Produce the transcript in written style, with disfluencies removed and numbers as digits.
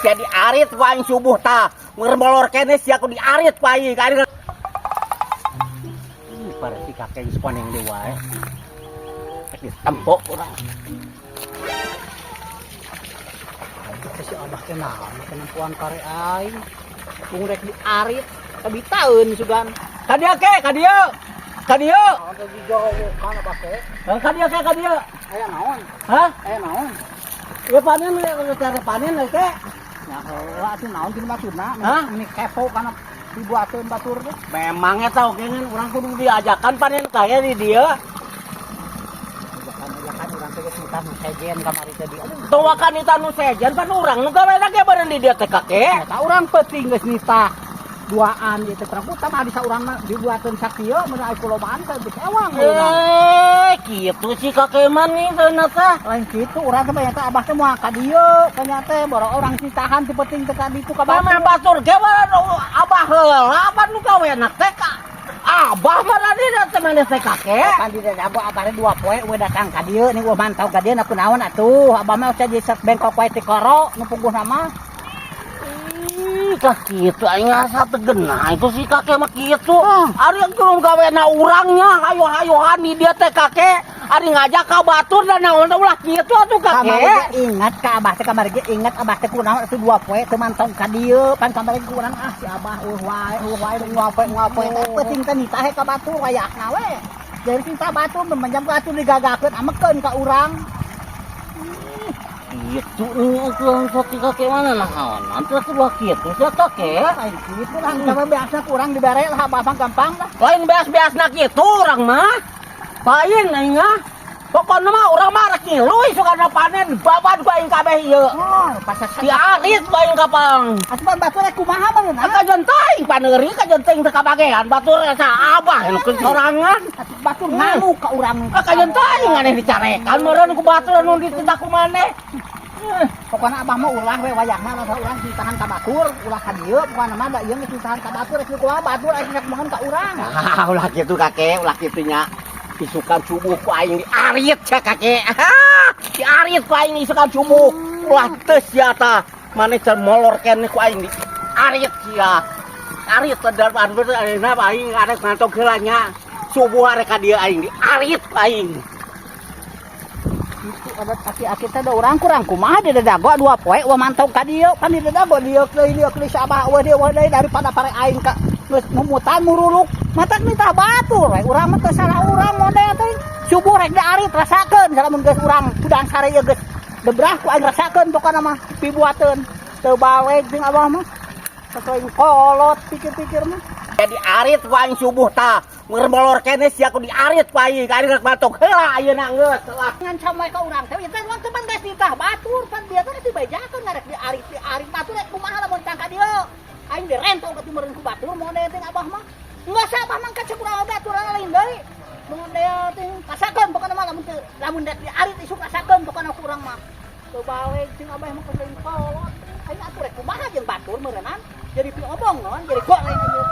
Jadi arit waing subuh ta ngerbolor kene sia aku di arit wae kali para si kakek sepan yang dewa tempok orang si abah kenal kemampuan kare aing pungrek di arit kabitaeun sugan kadia ada di Jawa kana bake kadia aya naon ya panen cara panen ke nya heula atuh naon gini maksudna hah ini kepo kana dibuateun batur teh memangnya tahu kengen orang kudu diajakan panen kaya di dia ajakan urang teh kita nu sejen kamari teh dia tuakan itu nu sejen pan urang nu gawe lagi bareng di dia teh kakek eta urang penting geus nita duaan ieu teh praputa mah bisa urang mah dibuateun sakieu mun aya kulobaan teh geus ewang kitu si kakek man nih ternyata lain kitu urang teh banyak abah teh moal ka dieu kanya teh boro urang sitahan teh penting teh ka ditu ka Mama batur ge abah heula apa nu gaweana teh ka abah mah di teh maneh teh kakek kan di dabo abah teh 2 poe we datang ka dieu ning we mantau ka dieu na kunaon atuh abah mah usah jadi bengkok wae teh koro nu puguhna mah kah kitu aing asa teu genah itu si kakek mah kitu ari geus gaweana urangnya hayo-hayohan di dia teh kakek ari ngajak ka batur dan naon ulah kitu atuh kakek ingat ka abah teh kamari ge ingat abah teh kunaon atuh 2 poe teu mantau ka dieu pan kamari kurang si abah wae ngapoe teh penting teh nitah ka batur wayahna we jadi cinta batur menjam batur digagakeun amekeun ka urang itu ini sakit kakek mana naon nanti sebuah kitu sia kakek lain kitu lah sama biasa kurang dibere lah abah gampang lah lain beas-beasna kitu urang mah pain aing pokona mah urang mah rek ngiluy sukana panen babad ku aing kabeh ieu pas si alit ku aing kapang asupan batur rek kumaha beunna kajentai paneuri kajenteng teu kabagean batur asa abah nu sorangan batur nganu ka urang kajentai nganeh dicarekan meureun ku batur nu ditindak ku maneh pokona abah mah ulah we wayahna mah urang ditahan ka batur ulah ka dieu pokona mah da ieu geus ditahan ka batur rek kumaha batur aya rek mohon ka urang ulah kitu kakek ulah kitu nya isukan subuh ku aing di arit sia kakek di arit ku aing isukan subuh ulah teu sia tah maneh can molor kene ku aing di arit sia arit tedar bandur ayeuna aing arek ngantong heula nya subuh arek ka dieu aing di arit ku aing itu ada aki-aki teh da urang kurang kumaha di dadago 2 poe we mantau ka dieu pan di dadago dieu sabah we dieu daripada pare aing ka geus mumutan muruluk mata minta batur we urang mah teu salah urang model teh subuh rek da arit rasakeun salamun geus urang pudang sare ieu geus debrah ku aing rasakeun pokona mah pibuateun teu baweg jeung abah mah sasoing kolot pikir-pikir mah jadi arit waing subuh ta ngerbolor kene sia aku di arit wae ka rek batok heula ayeuna geus ngan samai ka urang teh teh mah teu pan geus ditah batur pan bieu teh dibajakeun ngarek di arit batur rek kumaha lamun tangka dieu aing direntong ka timeureun ku batur model teh abah mah enggak sabah mangka cek urang batur lain deui model teh kasakeun pokona mah lamun di arit isuk kasakeun pokona ku urang mah teu bae jeung abah mah kudu kolot aing atuh rek kumaha jeung batur meureunnan jadi piobong naon jadi gok lain ieu